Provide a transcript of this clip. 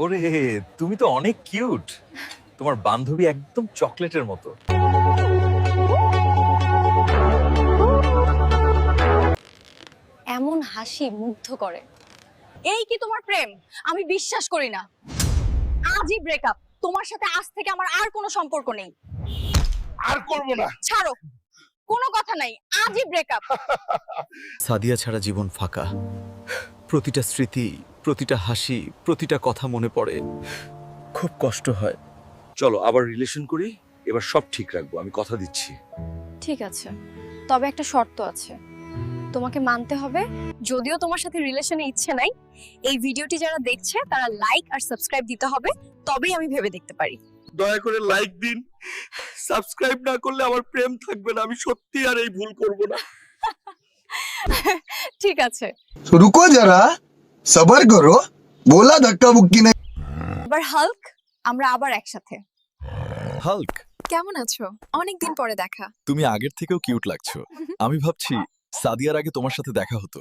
ওরে, তুমি তো অনেক কিউট। তোমার বান্ধবী একদম চকলেটের মতো। এমন হাসি মুগ্ধ করে। এই কি তোমার প্রেম? আমি বিশ্বাস করি না। আজই ব্রেকআপ। তোমার সাথে আজ থেকে আমার আর কোনো সম্পর্ক নেই। আর করব না। ছাড়ো, কোনো কথা নাই, আজই ব্রেকআপ। সাদিয়া ছাড়া জীবন ফাঁকা। প্রতিটা স্মৃতি, প্রতিটা হাসি, প্রতিটা কথা মনে পড়ে, খুব কষ্ট হয়। চলো আবার রিলেশন করি, এবার সব ঠিক রাখবো, আমি কথা দিচ্ছি। ঠিক আছে, তবে একটা শর্ত আছে, তোমাকে মানতে হবে। যদিও তোমার সাথে রিলেশনে ইচ্ছে নাই, এই ভিডিওটি যারা দেখছে তারা লাইক আর সাবস্ক্রাইব দিতে হবে, তবেই আমি ভেবে দেখতে পারি। দয়া করে লাইক দিন। সাবস্ক্রাইব না করলে আমার প্রেম থাকবে না। আমি সত্যি আর এই ভুল করব না। ঠিক আছে, तो रुको जरा सबर करो बोला धक्का मुक्की नहीं। এবার হাল্ক, আমরা আবার একসাথে। হাল্ক, কেমন আছো? অনেকদিন পরে দেখা। তুমি আগের থেকেও কিউট লাগছো। আমি ভাবছি সাদিয়ার আগে তোমার সাথে দেখা হতো।